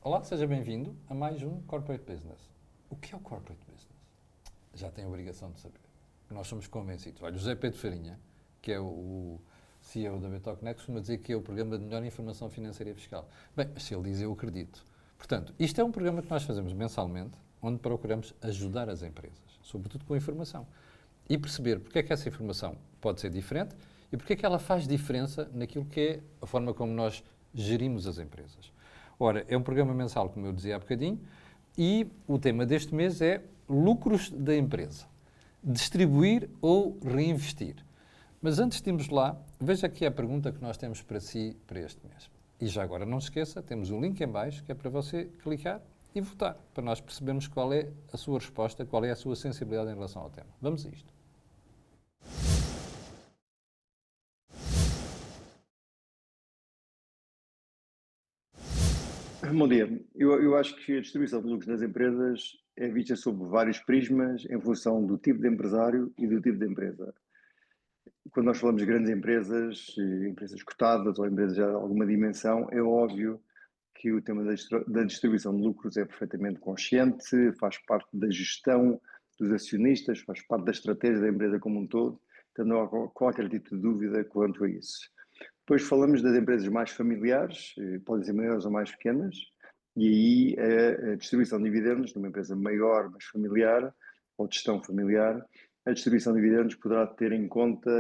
Olá, seja bem-vindo a mais um Corporate Business. O que é o Corporate Business? Já tem a obrigação de saber. Nós somos convencidos. Olha, o José Pedro Farinha, que é o CEO da Betocnet, costuma dizer que é o programa de melhor informação financeira e fiscal. Bem, mas se ele diz, eu acredito. Portanto, isto é um programa que nós fazemos mensalmente, onde procuramos ajudar as empresas, sobretudo com a informação, e perceber porque é que essa informação pode ser diferente e porque é que ela faz diferença naquilo que é a forma como nós gerimos as empresas. Ora, é um programa mensal, como eu dizia há bocadinho, e o tema deste mês é lucros da empresa. Distribuir ou reinvestir. Mas antes de irmos lá, veja aqui a pergunta que nós temos para si para este mês. E já agora, não se esqueça, temos um link em baixo que é para você clicar e votar, para nós percebermos qual é a sua resposta, qual é a sua sensibilidade em relação ao tema. Vamos a isto. Bom dia. Eu acho que a distribuição de lucros nas empresas é vista sob vários prismas em função do tipo de empresário e do tipo de empresa. Quando nós falamos de grandes empresas, empresas cotadas ou empresas de alguma dimensão, é óbvio que o tema da distribuição de lucros é perfeitamente consciente, faz parte da gestão dos acionistas, faz parte da estratégia da empresa como um todo, então não há qualquer tipo de dúvida quanto a isso. Depois falamos das empresas mais familiares, podem ser maiores ou mais pequenas, e aí a distribuição de dividendos numa empresa maior, mas familiar, ou de gestão familiar, a distribuição de dividendos poderá ter em conta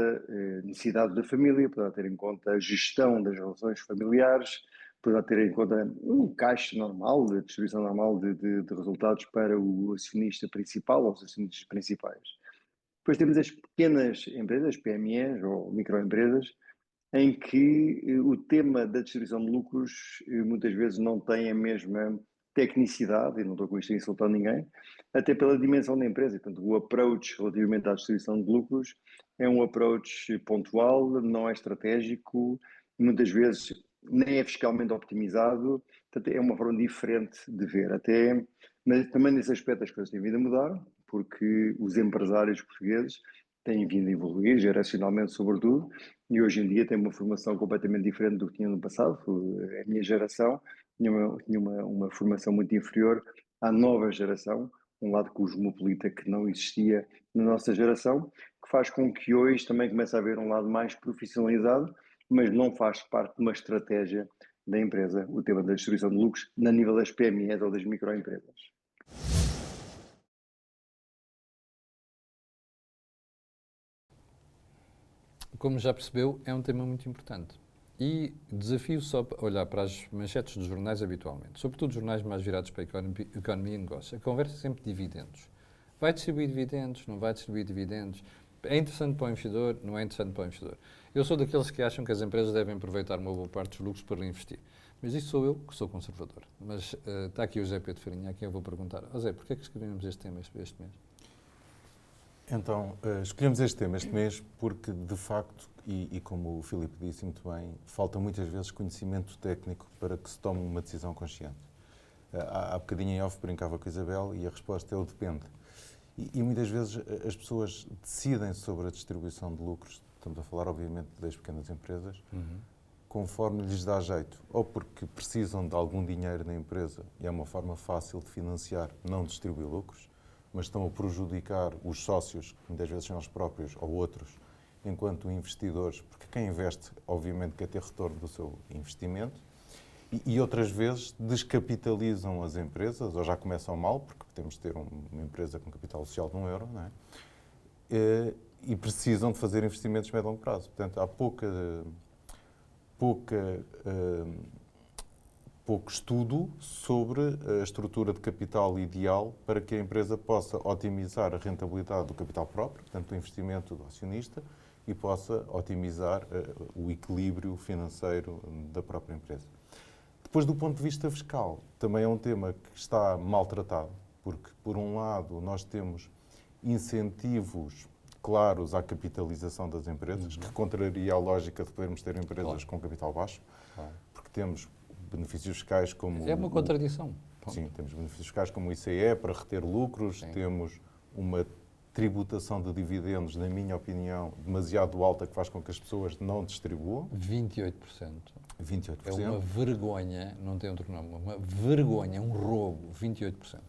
necessidades da família, poderá ter em conta a gestão das relações familiares, poderá ter em conta um caixa normal, a distribuição normal de resultados para o acionista principal ou os acionistas principais. Depois temos as pequenas empresas, PMEs ou microempresas, em que o tema da distribuição de lucros muitas vezes não tem a mesma tecnicidade, e não estou com isto a insultar ninguém, até pela dimensão da empresa. E, portanto, o approach relativamente à distribuição de lucros é um approach pontual, não é estratégico, muitas vezes nem é fiscalmente optimizado, portanto, é uma forma diferente de ver. Até, mas também nesse aspecto as coisas têm vindo a mudar, porque os empresários portugueses têm vindo a evoluir, geracionalmente sobretudo, e hoje em dia tem uma formação completamente diferente do que tinha no passado. A minha geração tinha uma formação muito inferior à nova geração, um lado cosmopolita que não existia na nossa geração, que faz com que hoje também comece a haver um lado mais profissionalizado, mas não faz parte de uma estratégia da empresa, o tema da distribuição de lucros, na nível das PMEs ou das microempresas. Como já percebeu, é um tema muito importante. E desafio só a olhar para as manchetes dos jornais habitualmente, sobretudo jornais mais virados para a economia e negócio. A conversa é sempre de dividendos. Vai distribuir dividendos? Não vai distribuir dividendos? É interessante para o investidor? Não é interessante para o investidor? Eu sou daqueles que acham que as empresas devem aproveitar uma boa parte dos lucros para reinvestir. Mas isso sou eu, que sou conservador. Mas está aqui o José Pedro Farinha, a quem eu vou perguntar. José, porquê é que escrevemos este tema este mês? Então, escolhemos este tema este mês porque, de facto, e como o Filipe disse muito bem, falta muitas vezes conhecimento técnico para que se tome uma decisão consciente. Há bocadinho em off brincava com a Isabel e a resposta é o depende. E muitas vezes as pessoas decidem sobre a distribuição de lucros, estamos a falar obviamente das pequenas empresas, conforme lhes dá jeito, ou porque precisam de algum dinheiro na empresa e é uma forma fácil de financiar, não distribuir lucros, mas estão a prejudicar os sócios, que muitas vezes são eles próprios ou outros, enquanto investidores, porque quem investe, obviamente, quer ter retorno do seu investimento, e outras vezes descapitalizam as empresas, ou já começam mal, porque temos de ter uma empresa com capital social de €1, não é? E precisam de fazer investimentos de médio e longo prazo. Portanto, há pouco estudo sobre a estrutura de capital ideal para que a empresa possa otimizar a rentabilidade do capital próprio, portanto, do investimento do acionista, e possa otimizar o equilíbrio financeiro da própria empresa. Depois, do ponto de vista fiscal, também é um tema que está maltratado, porque, por um lado, nós temos incentivos claros à capitalização das empresas, que contraria a lógica de podermos ter empresas com capital baixo, porque temos benefícios fiscais como... É uma contradição. Sim, temos benefícios fiscais como o ICE para reter lucros, temos uma tributação de dividendos, na minha opinião, demasiado alta, que faz com que as pessoas não distribuam. 28%. 28%. É uma vergonha, não tem outro nome, uma vergonha, um roubo, 28%.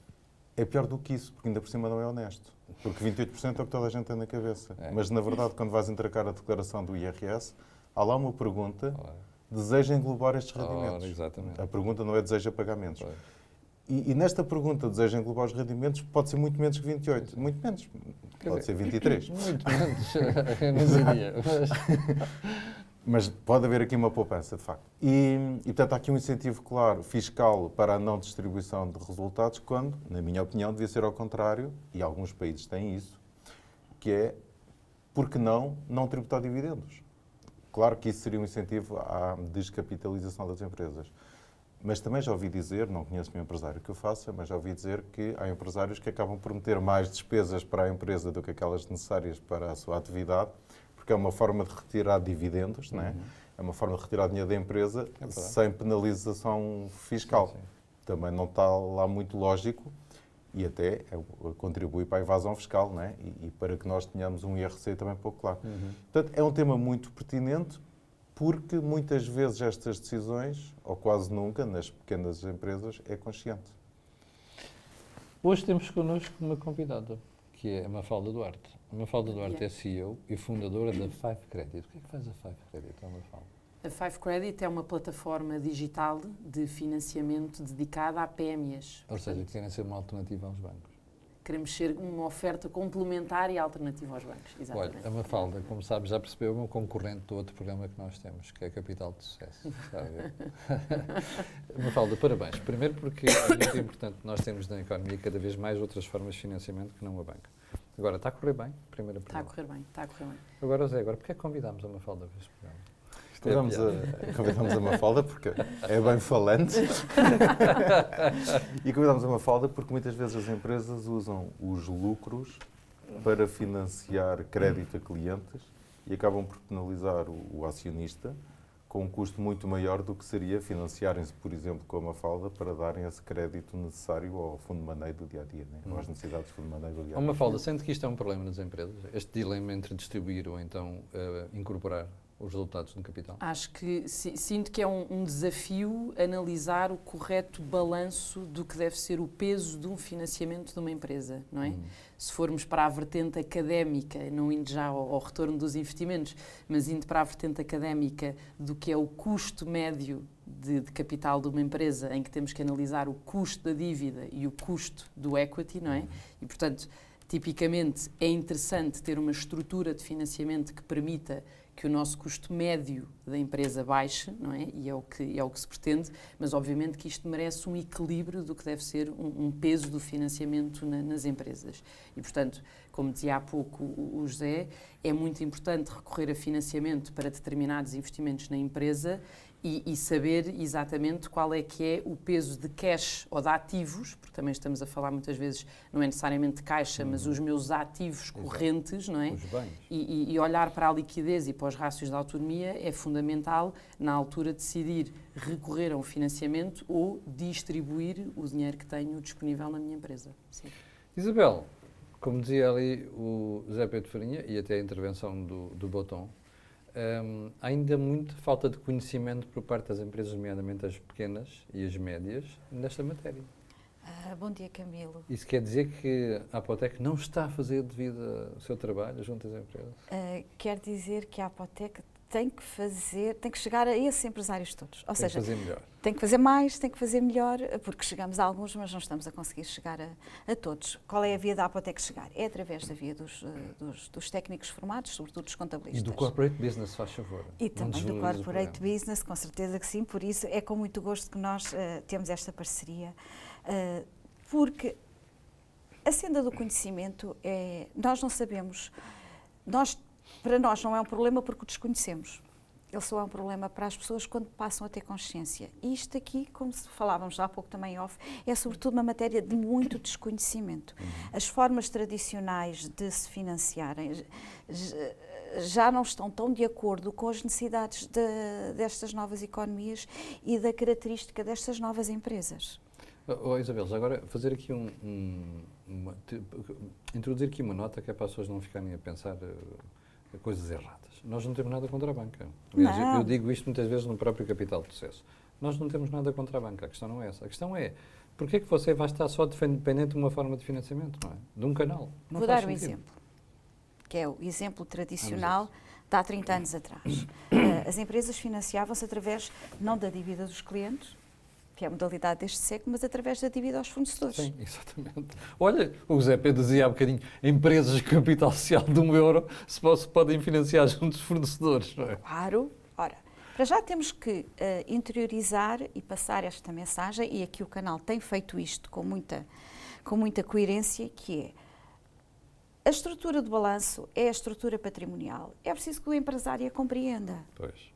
É pior do que isso, porque ainda por cima não é honesto. Porque 28% é o que toda a gente tem na cabeça. É. Mas, na verdade, quando vais entregar a declaração do IRS, há lá uma pergunta: Ora, deseja englobar estes rendimentos? exatamente. A pergunta não é deseja pagamentos. Ora. E nesta pergunta, deseja englobar os rendimentos, pode ser muito menos que 28. Muito menos. Pode ser 23. Muito menos, eu não diria. Mas pode haver aqui uma poupança, de facto. E, portanto, há aqui um incentivo claro, fiscal, para a não distribuição de resultados, quando, na minha opinião, devia ser ao contrário, e alguns países têm isso, que é, por que não tributar dividendos? Claro que isso seria um incentivo à descapitalização das empresas. Mas também já ouvi dizer, não conheço nenhum empresário que o faça, mas já ouvi dizer que há empresários que acabam por meter mais despesas para a empresa do que aquelas necessárias para a sua atividade, porque é uma forma de retirar dividendos, não é? É uma forma de retirar dinheiro da empresa sem penalização fiscal. Sim, sim. Também não está lá muito lógico e até contribui para a evasão fiscal, não é? E para que nós tenhamos um IRC também pouco claro. Portanto, é um tema muito pertinente, porque muitas vezes estas decisões, ou quase nunca, nas pequenas empresas, é consciente. Hoje temos connosco uma convidada, que é a Mafalda Duarte. A Mafalda Duarte é CEO e fundadora da Five Credit. O que é que faz a Five Credit, Mafalda? A Five Credit é uma plataforma digital de financiamento dedicada a PMEs. Ou seja, que querem ser uma alternativa aos bancos. Queremos ser uma oferta complementar e alternativa aos bancos. Exatamente. Olha, a Mafalda, como sabes, já percebeu, é um concorrente do outro programa que nós temos, que é Capital de Sucesso. Está a ver? Mafalda, parabéns. Primeiro porque é muito importante, nós temos na economia cada vez mais outras formas de financiamento que não a banca. Agora, está a correr bem? Primeira Está a pergunta. correr bem, está a correr bem. Agora, Zé, porquê é que convidámos a Mafalda para este programa? Convidamos a Mafalda porque é bem falante. E convidamos a Mafalda porque muitas vezes as empresas usam os lucros para financiar crédito a clientes e acabam por penalizar o acionista com um custo muito maior do que seria financiarem-se, por exemplo, com a Mafalda para darem esse crédito necessário ao fundo de maneio do dia-a-dia, né? Ou às necessidades do fundo de maneio do dia-a-dia. Mafalda, sente que isto é um problema nas empresas? Este dilema entre distribuir ou então incorporar os resultados no capital? Acho que sinto que é um desafio analisar o correto balanço do que deve ser o peso de um financiamento de uma empresa, não é? Se formos para a vertente académica, não indo já ao retorno dos investimentos, mas indo para a vertente académica do que é o custo médio de capital de uma empresa, em que temos que analisar o custo da dívida e o custo do equity, não é? E, portanto, tipicamente é interessante ter uma estrutura de financiamento que permita que o nosso custo médio da empresa baixe, não é? E é o que se pretende, mas obviamente que isto merece um equilíbrio do que deve ser um peso do financiamento nas empresas. E, portanto, como dizia há pouco o José, é muito importante recorrer a financiamento para determinados investimentos na empresa e saber exatamente qual é que é o peso de cash ou de ativos, porque também estamos a falar muitas vezes, não é necessariamente de caixa, mas os meus ativos correntes, não é? Os bens. E olhar para a liquidez e para os rácios de autonomia é fundamental na altura de decidir recorrer a um financiamento ou distribuir o dinheiro que tenho disponível na minha empresa. Sim. Isabel, como dizia ali o Zé Pedro Farinha, e até a intervenção do Boton, há ainda muita falta de conhecimento por parte das empresas, nomeadamente as pequenas e as médias, nesta matéria. Bom dia, Camilo. Isso quer dizer que a Apotec não está a fazer devido ao seu trabalho junto às empresas? Quer dizer que a Apotec tem que chegar a esses empresários todos. Ou seja, fazer melhor. Tem que fazer mais, tem que fazer melhor, porque chegamos a alguns, mas não estamos a conseguir chegar a todos. Qual é a via da Apotec chegar? É através da via dos técnicos formados, sobretudo dos contabilistas. E do corporate business, faz favor. E também do corporate business, com certeza que sim. Por isso é com muito gosto que nós temos esta parceria, porque a senda do conhecimento nós não sabemos, para nós não é um problema porque o desconhecemos. Ele só é um problema para as pessoas quando passam a ter consciência. E isto aqui, como falávamos há pouco também off, é sobretudo uma matéria de muito desconhecimento. As formas tradicionais de se financiarem já não estão tão de acordo com as necessidades destas novas economias e da característica destas novas empresas. Isabel, já agora fazer aqui introduzir aqui uma nota que é para as pessoas não ficarem a pensar coisas erradas. Nós não temos nada contra a banca. Aliás, Não. eu digo isto muitas vezes no próprio Capital de Sucesso. Nós não temos nada contra a banca. A questão não é essa. A questão é, porquê é que você vai estar só dependente de uma forma de financiamento, não é? De um canal? Não Vou faz dar um sentido. exemplo, que é o exemplo tradicional de há 30 anos atrás. As empresas financiavam-se através, não da dívida dos clientes, que é a modalidade deste século, mas através da dívida aos fornecedores. Sim, exatamente. Olha, o Zé Pedro dizia há bocadinho, empresas de capital social de €1 se podem financiar junto dos fornecedores, não é? Claro. Ora, para já temos que interiorizar e passar esta mensagem, e aqui o canal tem feito isto com muita coerência, que é a estrutura do balanço é a estrutura patrimonial. É preciso que o empresário a compreenda. Pois.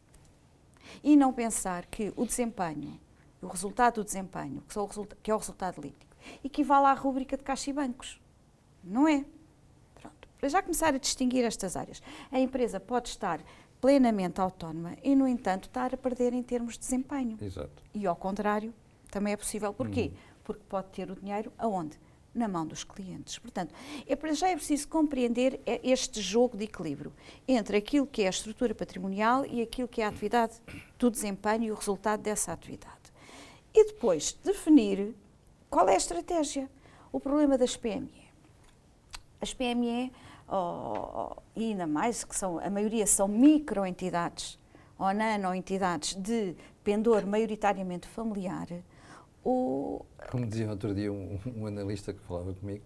E não pensar que o desempenho, o resultado do desempenho, que é o resultado líquido, equivale à rúbrica de caixa e bancos. Não é. Pronto. Para já começar a distinguir estas áreas. A empresa pode estar plenamente autónoma e, no entanto, estar a perder em termos de desempenho. Exato. E, ao contrário, também é possível. Porquê? Porque pode ter o dinheiro aonde? Na mão dos clientes. Portanto, para já é preciso compreender este jogo de equilíbrio entre aquilo que é a estrutura patrimonial e aquilo que é a atividade do desempenho e o resultado dessa atividade. E depois definir qual é a estratégia. O problema das PME. As PME, e ainda mais, que a maioria são microentidades ou nanoentidades de pendor maioritariamente familiar. Como dizia outro dia um analista que falava comigo,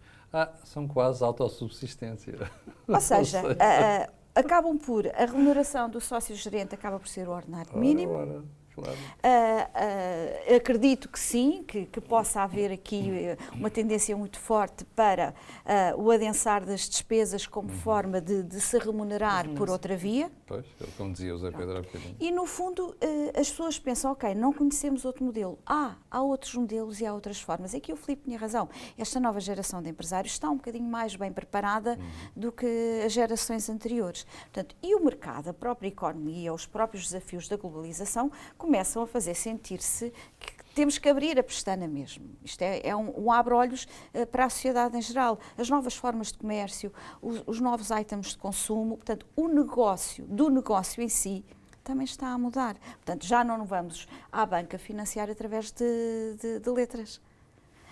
são quase autossubsistência. Ou seja, acabam por, a remuneração do sócio-gerente acaba por ser o ordenado mínimo. Ora, claro. Acredito que sim, que possa haver aqui uma tendência muito forte para o adensar das despesas como forma de se remunerar por outra via. Pois, como dizia o Zé Pedro há bocadinho. E, no fundo, as pessoas pensam, ok, não conhecemos outro modelo. Há outros modelos e há outras formas. Aqui o Filipe tinha razão. Esta nova geração de empresários está um bocadinho mais bem preparada do que as gerações anteriores. Portanto, e o mercado, a própria economia, os próprios desafios da globalização começam a fazer sentir-se que temos que abrir a pestana mesmo. Isto é um abre-olhos para a sociedade em geral. As novas formas de comércio, os novos itens de consumo, portanto, o negócio, do negócio em si, também está a mudar. Portanto, já não vamos à banca financiar através de letras.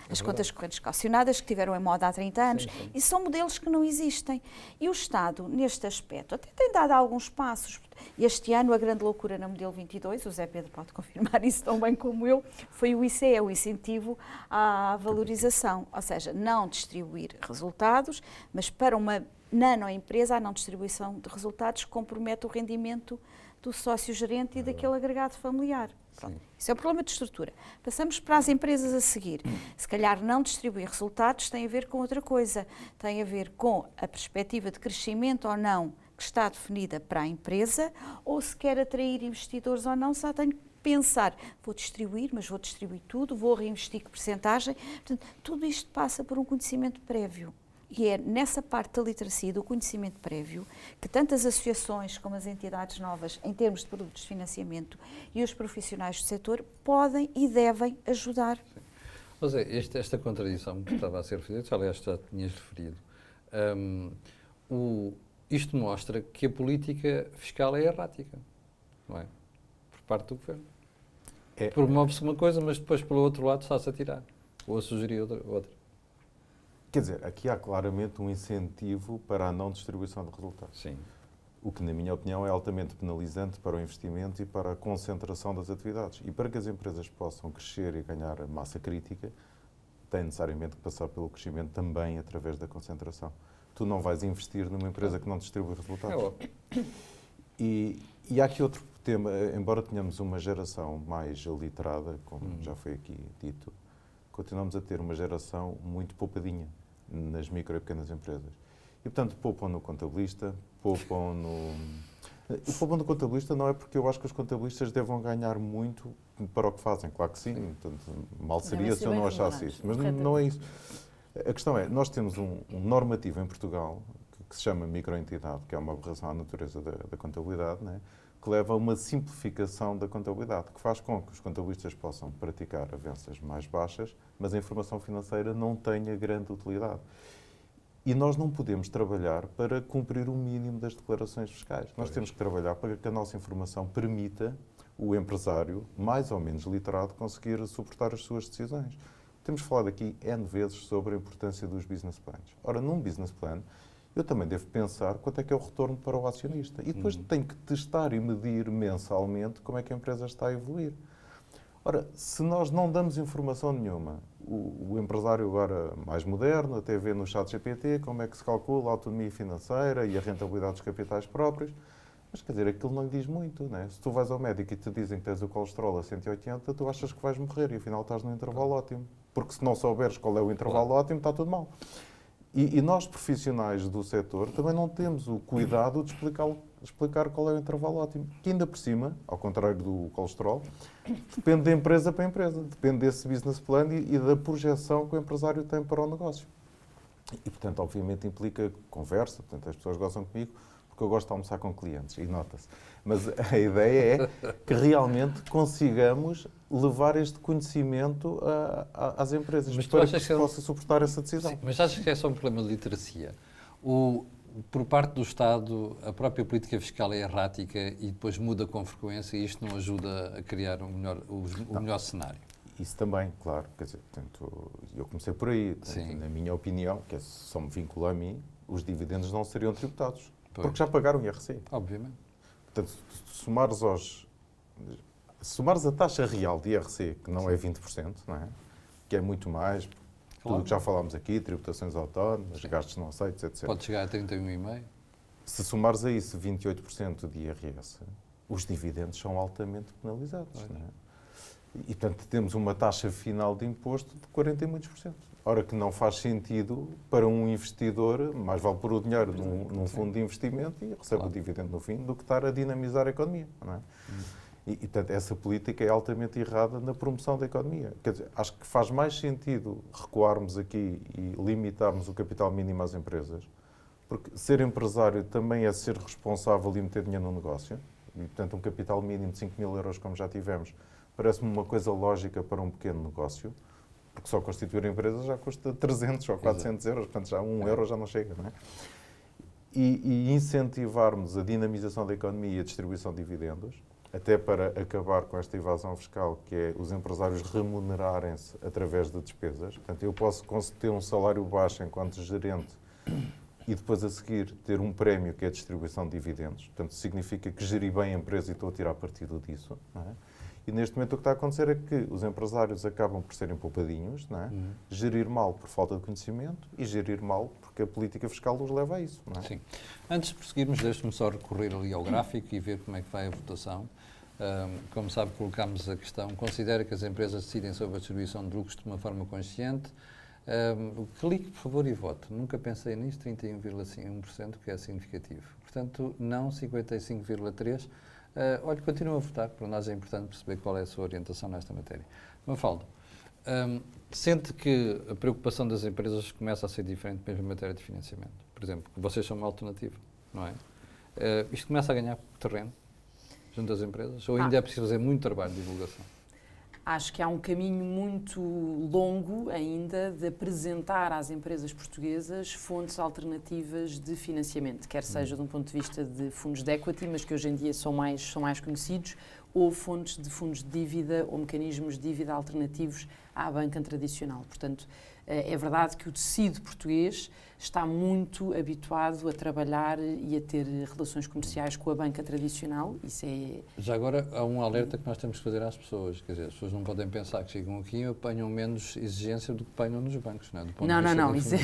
As contas correntes calcionadas, que tiveram em moda há 30 anos, Sim. e são modelos que não existem. E o Estado, neste aspecto, até tem dado alguns passos. Este ano, a grande loucura na modelo 22, o Zé Pedro pode confirmar isso tão bem como eu, foi o ICE, o incentivo à valorização. Ou seja, não distribuir resultados, mas para uma nanoempresa, a não distribuição de resultados compromete o rendimento do sócio-gerente e daquele agregado familiar. Pronto. Isso é um problema de estrutura. Passamos para as empresas a seguir. Se calhar não distribuir resultados tem a ver com outra coisa. Tem a ver com a perspectiva de crescimento ou não que está definida para a empresa, ou se quer atrair investidores ou não, só tenho que pensar, vou distribuir, mas vou distribuir tudo, vou reinvestir que percentagem. Portanto, tudo isto passa por um conhecimento prévio. E é nessa parte da literacia, do conhecimento prévio, que tantas associações como as entidades novas, em termos de produtos de financiamento, e os profissionais do setor, podem e devem ajudar. Mas esta contradição que estava a ser referida, aliás, já tinhas referido, isto mostra que a política fiscal é errática, não é? Por parte do governo. Promove-se uma coisa, mas depois, pelo outro lado, está-se a tirar. Ou a sugerir outra. Quer dizer, aqui há claramente um incentivo para a não distribuição de resultados. Sim. O que, na minha opinião, é altamente penalizante para o investimento e para a concentração das atividades. E para que as empresas possam crescer e ganhar massa crítica, têm necessariamente que passar pelo crescimento também através da concentração. Tu não vais investir numa empresa que não distribui resultados. É óbvio. E há aqui outro tema, embora tenhamos uma geração mais literada, como já foi aqui dito, continuamos a ter uma geração muito poupadinha nas micro e pequenas empresas. E, portanto, poupam no contabilista, poupam no... E poupam no contabilista não é porque eu acho que os contabilistas devam ganhar muito para o que fazem, claro que sim. Portanto, mal seria se eu não achasse isso, mas não é isso. A questão é, nós temos um normativo em Portugal que se chama microentidade, que é uma aberração à natureza da contabilidade, né? Que leva a uma simplificação da contabilidade, que faz com que os contabilistas possam praticar avanças mais baixas, mas a informação financeira não tenha grande utilidade. E nós não podemos trabalhar para cumprir o mínimo das declarações fiscais. Nós temos que trabalhar para que a nossa informação permita o empresário, mais ou menos literado, conseguir suportar as suas decisões. Temos falado aqui N vezes sobre a importância dos business plans. Ora, num business plan, eu também devo pensar quanto é que é o retorno para o acionista. E depois tenho que testar e medir mensalmente como é que a empresa está a evoluir. Ora, se nós não damos informação nenhuma, o empresário agora mais moderno até vê no chat GPT como é que se calcula a autonomia financeira e a rentabilidade dos capitais próprios, mas quer dizer, aquilo não lhe diz muito, não é? Se tu vais ao médico e te dizem que tens o colesterol a 180, tu achas que vais morrer e afinal estás no intervalo ótimo. Porque se não souberes qual é o intervalo ótimo, está tudo mal. E nós, profissionais do setor, também não temos o cuidado de explicar qual é o intervalo ótimo. Que ainda por cima, ao contrário do colesterol, depende de empresa para empresa. Depende desse business plan e da projeção que o empresário tem para o negócio. E, portanto, obviamente implica conversa. Portanto, as pessoas gostam comigo porque eu gosto de almoçar com clientes, e nota-se. Mas a ideia é que realmente consigamos levar este conhecimento às empresas, Mas tu para achas que que se possa suportar essa decisão. Sim, mas achas que é só um problema de literacia? Por parte do Estado, a própria política fiscal é errática e depois muda com frequência e isto não ajuda a criar o melhor cenário? Isso também, claro. Quer dizer, portanto, eu comecei por aí. Portanto, na minha opinião, que só me vincula a mim, os dividendos não seriam tributados. Pois. Porque já pagaram IRC. Obviamente. Portanto, se somares a taxa real de IRC, que não é 20%, não é? Que é muito mais, tudo o que já falámos aqui, tributações autónomas, gastos não aceitos, etc. Pode chegar a 31,5%. Se somares a isso 28% de IRS, os dividendos são altamente penalizados. Não é? E, portanto, temos uma taxa final de imposto de 40 e muitos por cento. Ora, que não faz sentido para um investidor, mais vale pôr o dinheiro num fundo de investimento e recebe o dividendo no fim, do que estar a dinamizar a economia. Não é? E, portanto, essa política é altamente errada na promoção da economia. Quer dizer, acho que faz mais sentido recuarmos aqui e limitarmos o capital mínimo às empresas, porque ser empresário também é ser responsável e meter dinheiro no negócio. E, portanto, um capital mínimo de 5.000 euros, como já tivemos, parece-me uma coisa lógica para um pequeno negócio, porque só constituir a empresa já custa 300 ou 400 euros, portanto, já 1 euro já não chega, não é? E incentivarmos a dinamização da economia e a distribuição de dividendos, até para acabar com esta evasão fiscal, que é os empresários remunerarem-se através de despesas. Portanto, eu posso ter um salário baixo enquanto gerente e depois a seguir ter um prémio que é a distribuição de dividendos. Portanto, significa que geri bem a empresa e estou a tirar partido disso, não é? E neste momento o que está a acontecer é que os empresários acabam por serem poupadinhos, não é? Gerir mal por falta de conhecimento e gerir mal porque a política fiscal os leva a isso, não é? Sim. Antes de prosseguirmos, deixe-me só recorrer ali ao gráfico e ver como é que vai a votação. Como sabe, colocámos a questão, considera que as empresas decidem sobre a distribuição de lucros de uma forma consciente. Clique, por favor, e vote. Nunca pensei nisso, 31,1%, que é significativo. Portanto, não 55,3%. Olha, continua a votar, para nós é importante perceber qual é a sua orientação nesta matéria. Mafalda, sente que a preocupação das empresas começa a ser diferente mesmo em matéria de financiamento? Por exemplo, vocês são uma alternativa, não é? Isto começa a ganhar terreno junto às empresas? Ou ainda é preciso fazer muito trabalho de divulgação? Acho que há um caminho muito longo ainda de apresentar às empresas portuguesas fontes alternativas de financiamento, quer seja de um ponto de vista de fundos de equity, mas que hoje em dia são mais conhecidos, ou fontes de fundos de dívida ou mecanismos de dívida alternativos à banca tradicional. Portanto, é verdade que o tecido português está muito habituado a trabalhar e a ter relações comerciais com a banca tradicional. Isso é... Já agora, há um alerta que nós temos que fazer às pessoas. Quer dizer, as pessoas não podem pensar que chegam aqui e apanham menos exigência do que apanham nos bancos, não é? Não. Isso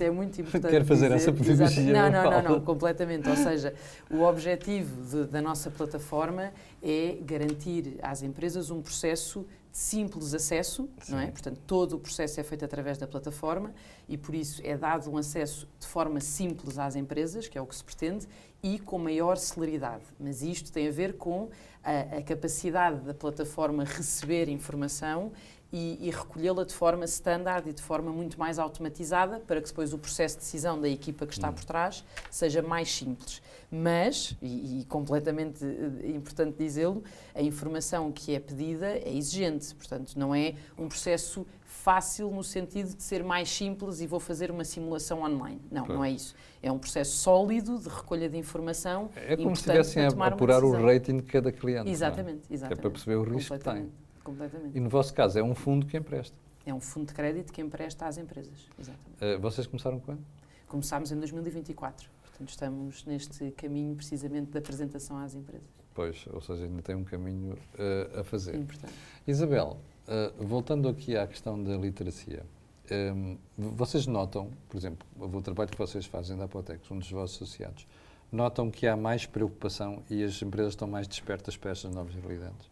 é muito importante. Quero fazer essa pedagogia. Não, completamente. Ou seja, o objetivo da nossa plataforma é garantir às empresas um processo de simples acesso, não é? Portanto, todo o processo é feito através da plataforma e, por isso, é dado um acesso de forma simples às empresas, que é o que se pretende, e com maior celeridade. Mas isto tem a ver com a capacidade da plataforma receber informação e recolhê-la de forma standard e de forma muito mais automatizada, para que depois o processo de decisão da equipa que está por trás seja mais simples. Mas, e completamente importante dizê-lo, a informação que é pedida é exigente, portanto não é um processo fácil no sentido de ser mais simples e vou fazer uma simulação online. Não, não é isso. É um processo sólido de recolha de informação. É como se estivessem a apurar o rating de cada cliente. Exatamente, não é? exatamente. É para perceber o risco que tem. Completamente. E no vosso caso, é um fundo que empresta. É um fundo de crédito que empresta às empresas. Exatamente. Vocês começaram quando? Começámos em 2024. Portanto, estamos neste caminho precisamente da apresentação às empresas. Pois, ou seja, ainda tem um caminho a fazer. Importante. Isabel, voltando aqui à questão da literacia, vocês notam, por exemplo, o trabalho que vocês fazem da Apotex, um dos vossos associados, notam que há mais preocupação e as empresas estão mais despertas para estas novas realidades?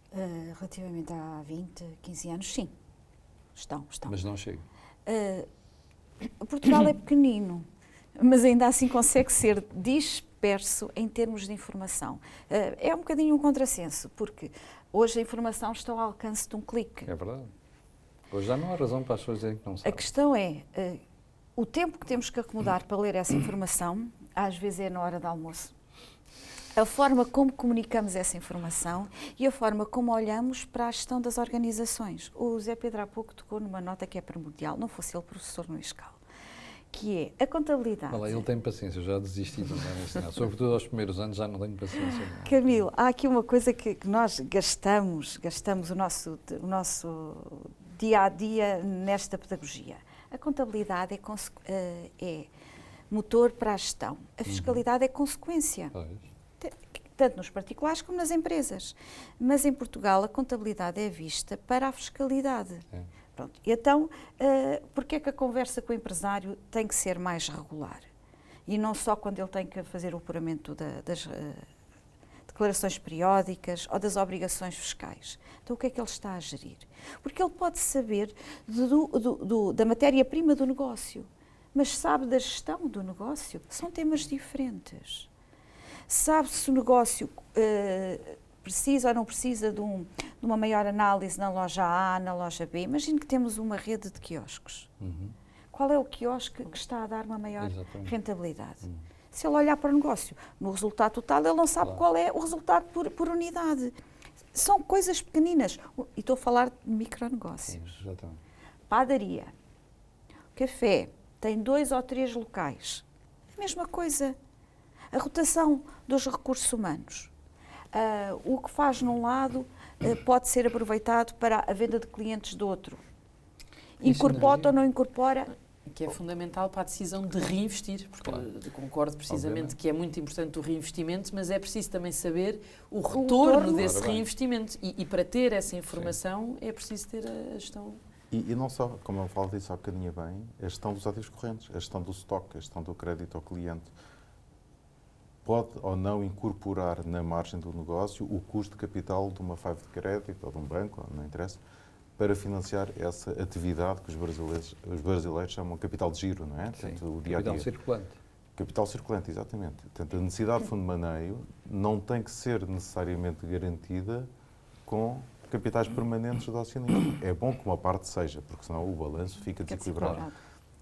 Relativamente há 20, 15 anos, sim. Estão. Mas não chega. Portugal é pequenino, mas ainda assim consegue ser disperso em termos de informação. É um bocadinho um contrassenso, porque hoje a informação está ao alcance de um clique. É verdade. Hoje já não há razão para as pessoas dizerem que não sabem. A questão é, o tempo que temos que acomodar para ler essa informação, às vezes é na hora do almoço. A forma como comunicamos essa informação e a forma como olhamos para a gestão das organizações. O Zé Pedro há pouco tocou numa nota que é primordial, não fosse ele professor no ISCAL, que é a contabilidade. Olha, ele tem paciência, eu já desisti de andar a ensinar. Sobretudo aos primeiros anos já não tenho paciência. Não. Camilo, há aqui uma coisa que nós gastamos o nosso dia-a-dia nesta pedagogia. A contabilidade é motor para a gestão. A fiscalidade é consequência. Pois. Tanto nos particulares como nas empresas. Mas em Portugal a contabilidade é vista para a fiscalidade. É. Pronto. E então, porque é que a conversa com o empresário tem que ser mais regular? E não só quando ele tem que fazer o apuramento das declarações periódicas ou das obrigações fiscais. Então, o que é que ele está a gerir? Porque ele pode saber da matéria-prima do negócio, mas sabe da gestão do negócio. São temas diferentes. Sabe se o negócio precisa ou não precisa de uma maior análise na loja A, na loja B. Imagine que temos uma rede de quiosques. Qual é o quiosque que está a dar uma maior rentabilidade? Se ele olhar para o negócio, no resultado total, ele não sabe qual é o resultado por unidade. São coisas pequeninas. E estou a falar de micronegócios. Sim, exatamente. Padaria, café, tem 2 ou 3 locais. A mesma coisa. A rotação dos recursos humanos. O que faz num lado pode ser aproveitado para a venda de clientes do outro. Incorpora ou não incorpora? Que é fundamental para a decisão de reinvestir, porque eu concordo precisamente que é muito importante o reinvestimento, mas é preciso também saber o retorno desse reinvestimento. E para ter essa informação é preciso ter a gestão. E não só, como eu falo disso há bocadinho bem, a gestão dos ativos correntes, a gestão do estoque, a gestão do crédito ao cliente. Pode ou não incorporar na margem do negócio o custo de capital de uma fave de crédito ou de um banco, não interessa, para financiar essa atividade que os brasileiros chamam de capital de giro, não é? Sim, portanto, o dia-a-dia. capital circulante. Capital circulante, exatamente. Portanto, a necessidade de fundo de maneio não tem que ser necessariamente garantida com capitais permanentes do acionista. É bom que uma parte seja, porque senão o balanço fica desequilibrado.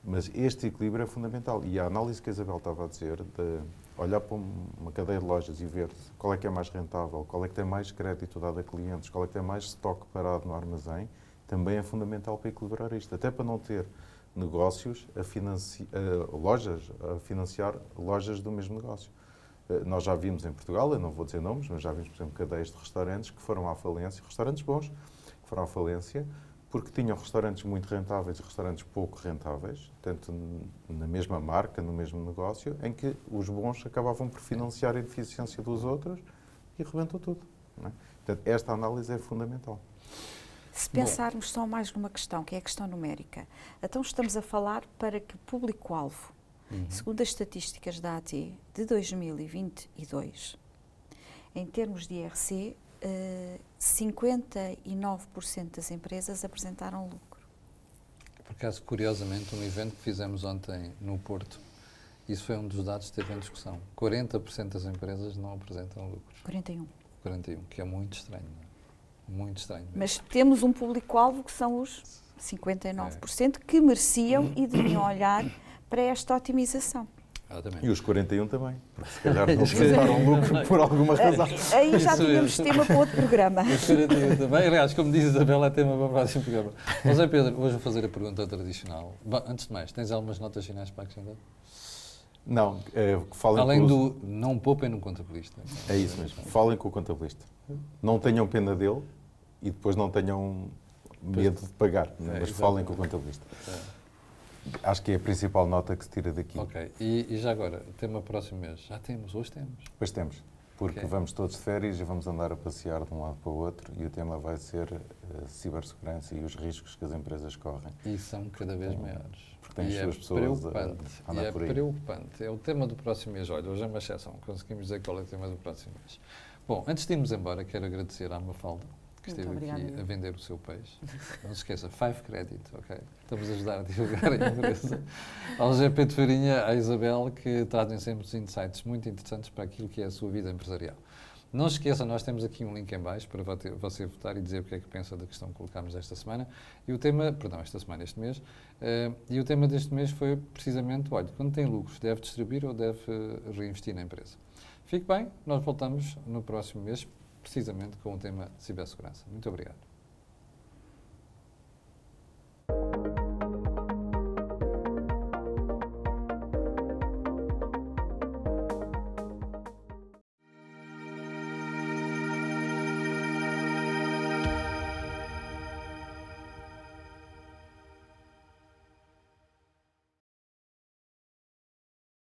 Mas este equilíbrio é fundamental. E a análise que a Isabel estava a dizer, de olhar para uma cadeia de lojas e ver qual é que é mais rentável, qual é que tem mais crédito dado a clientes, qual é que tem mais estoque parado no armazém, também é fundamental para equilibrar isto. Até para não ter negócios lojas a financiar lojas do mesmo negócio. Nós já vimos em Portugal, eu não vou dizer nomes, mas já vimos, por exemplo, cadeias de restaurantes que foram à falência, restaurantes bons, que foram à falência, porque tinham restaurantes muito rentáveis e restaurantes pouco rentáveis, tanto na mesma marca, no mesmo negócio, em que os bons acabavam por financiar a eficiência dos outros e rebentou tudo. Não é? Portanto, esta análise é fundamental. Se pensarmos só mais numa questão, que é a questão numérica, então estamos a falar para que o público-alvo, segundo as estatísticas da AT de 2022, em termos de IRC, 59% das empresas apresentaram lucro. Por acaso, curiosamente, um evento que fizemos ontem no Porto, isso foi um dos dados que teve em discussão. 40% das empresas não apresentam lucros. 41. 41, que é muito estranho. Não é? Muito estranho. mesmo. Mas temos um público-alvo que são os 59% que mereciam e deviam olhar para esta otimização. Exatamente. E os 41 também, porque se calhar não precisaram lucro por alguma razão. Aí já Isso tínhamos mesmo. tema para outro programa. Os 41 também. Aliás, como diz Isabela, é tema para o próximo programa. José Pedro, hoje vou fazer a pergunta tradicional. Bom, antes de mais, tens algumas notas finais para acrescentar? Não, falem Além com do não poupem no contabilista. É isso mesmo, falem com o contabilista. Não tenham pena dele e depois não tenham medo de pagar, mas falem com o contabilista. Acho que é a principal nota que se tira daqui. Ok, e já agora, tema próximo mês? Já temos, hoje temos. Depois temos, porque Ok. vamos todos de férias e vamos andar a passear de um lado para o outro e o tema vai ser cibersegurança e os riscos que as empresas correm. E são cada vez maiores. Porque tem as E suas pessoas a preocupante. andar E é por aí. preocupante. É o tema do próximo mês. Olha, hoje é uma exceção. Conseguimos dizer qual é o tema do próximo mês. Bom, antes de irmos embora, quero agradecer à Mafalda, que Muito esteve obrigada, aqui eu. a vender o seu peixe. Não se esqueça, 5 credit, ok? Estamos a ajudar a divulgar a empresa. Ao GP de Farinha, à Isabel, que trazem sempre os insights muito interessantes para aquilo que é a sua vida empresarial. Não se esqueça, nós temos aqui um link em baixo para você votar e dizer o que é que pensa da questão que colocámos esta semana. E o tema, perdão, esta semana, este mês, e o tema deste mês foi precisamente, olha, quando tem lucros, deve distribuir ou deve reinvestir na empresa? Fique bem, nós voltamos no próximo mês, precisamente com o tema cibersegurança. Muito obrigado.